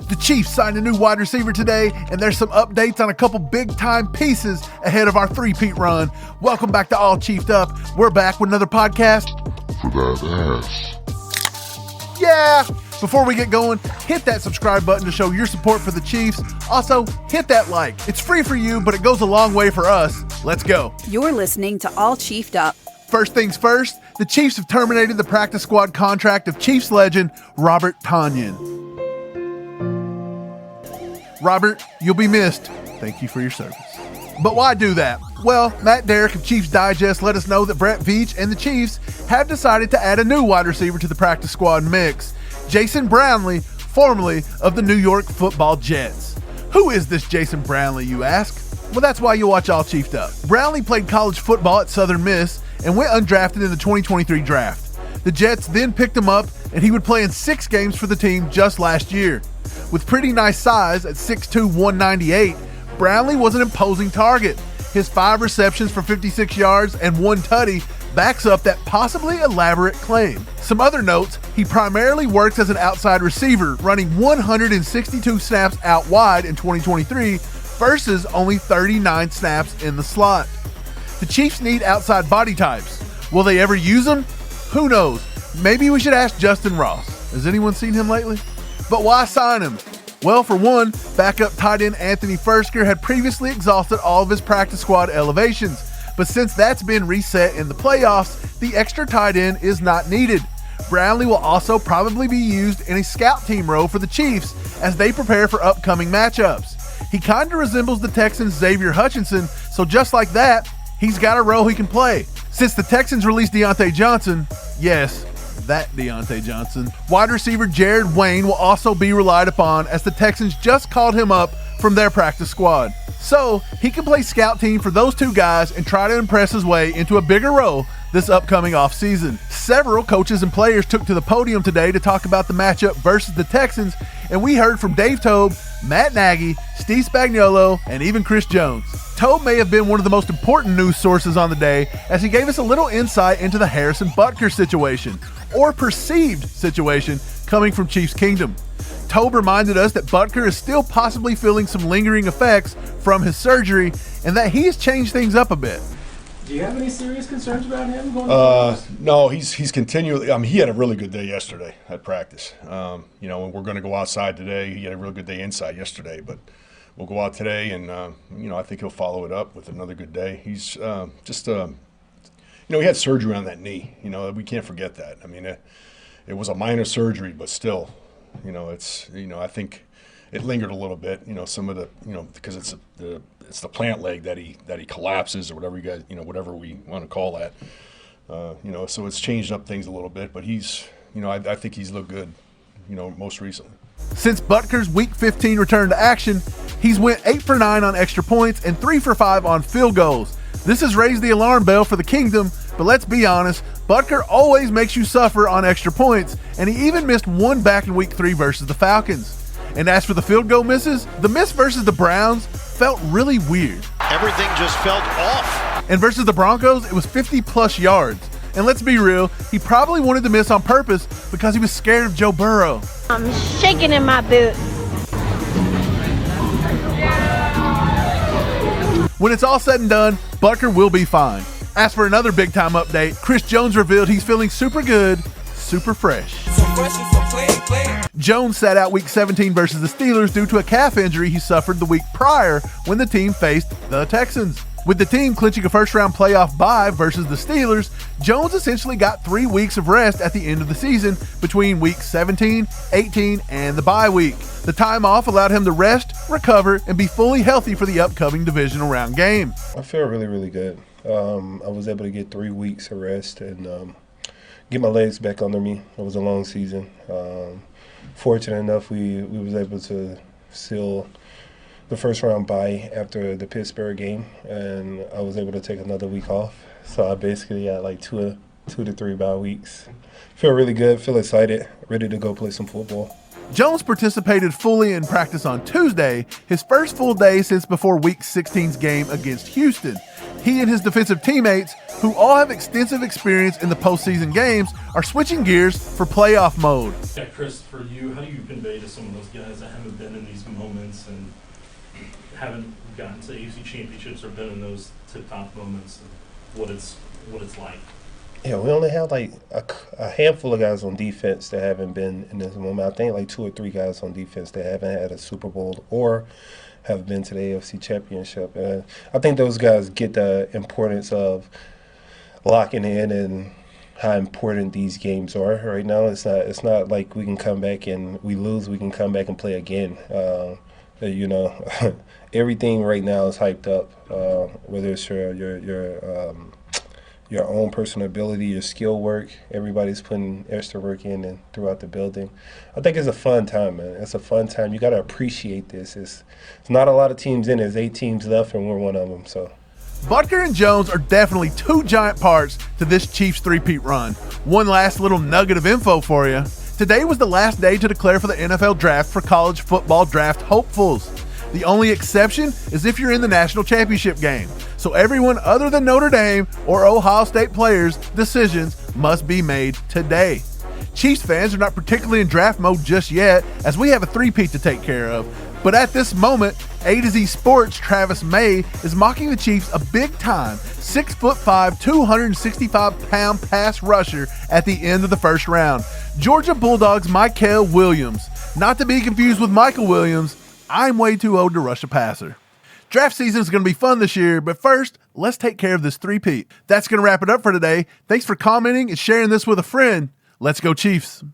The Chiefs signed a new wide receiver today, and there's some updates on a couple big-time pieces ahead of our three-peat run. Welcome back to All Chiefed Up. We're back with another podcast for that ass. Yeah! Before we get going, hit that subscribe button to show your support for the Chiefs. Also, hit that like. It's free for you, but it goes a long way for us. Let's go. You're listening to All Chiefed Up. First things first, the Chiefs have terminated the practice squad contract of Chiefs legend Robert Tonyan. Robert, you'll be missed. Thank you for your service. But why do that? Well, Matt Derrick of Chiefs Digest let us know that Brett Veach and the Chiefs have decided to add a new wide receiver to the practice squad mix. Jason Brownlee, formerly of the New York Football Jets. Who is this Jason Brownlee, you ask? Well, that's why you watch All Chiefed Up. Brownlee played college football at Southern Miss and went undrafted in the 2023 draft. The Jets then picked him up, and he would play in 6 games for the team just last year. With pretty nice size at 6'2", 198, Brownlee was an imposing target. His 5 receptions for 56 yards and 1 tutty backs up that possibly elaborate claim. Some other notes, he primarily works as an outside receiver, running 162 snaps out wide in 2023 versus only 39 snaps in the slot. The Chiefs need outside body types. Will they ever use them? Who knows? Maybe we should ask Justin Ross. Has anyone seen him lately? But why sign him? Well, for one, backup tight end Anthony Fursker had previously exhausted all of his practice squad elevations. But since that's been reset in the playoffs, the extra tight end is not needed. Brownlee will also probably be used in a scout team role for the Chiefs as they prepare for upcoming matchups. He kind of resembles the Texans' Xavier Hutchinson, so just like that, he's got a role he can play. Since the Texans released Deontay Johnson, yes, that Deontay Johnson, wide receiver Jared Wayne will also be relied upon as the Texans just called him up from their practice squad. So he can play scout team for those 2 guys and try to impress his way into a bigger role this upcoming offseason. Several coaches and players took to the podium today to talk about the matchup versus the Texans, and we heard from Dave Toub, Matt Nagy, Steve Spagnuolo, and even Chris Jones. Toub may have been one of the most important news sources on the day as he gave us a little insight into the Harrison Butker situation, or perceived situation, coming from Chiefs Kingdom. Toub reminded us that Butker is still possibly feeling some lingering effects from his surgery and that he has changed things up a bit. Do you have any serious concerns about him going No, he's continually. He had a really good day yesterday at practice. And we're going to go outside today. He had a really good day inside yesterday, but we'll go out today, and I think he'll follow it up with another good day. He's he had surgery on that knee. We can't forget that. It was a minor surgery, but still, I think it lingered a little bit. Some of the, because it's the plant leg that he collapses, or whatever whatever we want to call that. So it's changed up things a little bit, but he's, I think he's looked good, most recently. Since Butker's Week 15 return to action, he's went 8 for 9 on extra points and 3 for 5 on field goals. This has raised the alarm bell for the Kingdom, but let's be honest, Butker always makes you suffer on extra points, and he even missed 1 back in Week 3 versus the Falcons. And as for the field goal misses, the miss versus the Browns felt really weird. Everything just felt off. And versus the Broncos, it was 50-plus yards. And let's be real, he probably wanted to miss on purpose because he was scared of Joe Burrow. I'm shaking in my boots. When it's all said and done, Butker will be fine. As for another big-time update, Chris Jones revealed he's feeling super good, super fresh. Jones sat out Week 17 versus the Steelers due to a calf injury he suffered the week prior when the team faced the Texans. With the team clinching a first-round playoff bye versus the Steelers, Jones essentially got 3 weeks of rest at the end of the season between Week 17, 18, and the bye week. The time off allowed him to rest, recover, and be fully healthy for the upcoming divisional round game. I feel really, really good. I was able to get 3 weeks of rest and get my legs back under me. It was a long season. Fortunate enough, we was able to seal the first round bye after the Pittsburgh game, and I was able to take another week off. So I basically had like 2 to 3 bye weeks. Feel really good, feel excited, ready to go play some football. Jones participated fully in practice on Tuesday, his first full day since before Week 16's game against Houston. he and his defensive teammates, who all have extensive experience in the postseason games, are switching gears for playoff mode. Yeah, Chris, for you, how do you convey to some of those guys that haven't been in these moments and haven't gotten to AFC championships or been in those tip-top moments of what it's like? Yeah, we only have like a handful of guys on defense that haven't been in this moment. I think like 2 or 3 guys on defense that haven't had a Super Bowl or have been to the AFC Championship. And I think those guys get the importance of locking in and how important these games are right now. It's not like we can come back and we lose, we can come back and play again. Everything right now is hyped up, whether it's your own personal ability, your skill work. Everybody's putting extra work in and throughout the building. I think it's a fun time, man. It's a fun time. You got to appreciate this. It's not a lot of teams in it. There's 8 teams left, and we're one of them. So, Butker and Jones are definitely 2 giant parts to this Chiefs three-peat run. One last little nugget of info for you. Today was the last day to declare for the NFL draft for college football draft hopefuls. The only exception is if you're in the national championship game. So everyone other than Notre Dame or Ohio State players' decisions must be made today. Chiefs fans are not particularly in draft mode just yet, as we have a three-peat to take care of. But at this moment, A to Z Sports' Travis May is mocking the Chiefs a big-time 6'5", 265-pound pass rusher at the end of the first round. Georgia Bulldogs Michael Williams. Not to be confused with Michael Williams, I'm way too old to rush a passer. Draft season is going to be fun this year, but first, let's take care of this three-peat. That's going to wrap it up for today. Thanks for commenting and sharing this with a friend. Let's go Chiefs.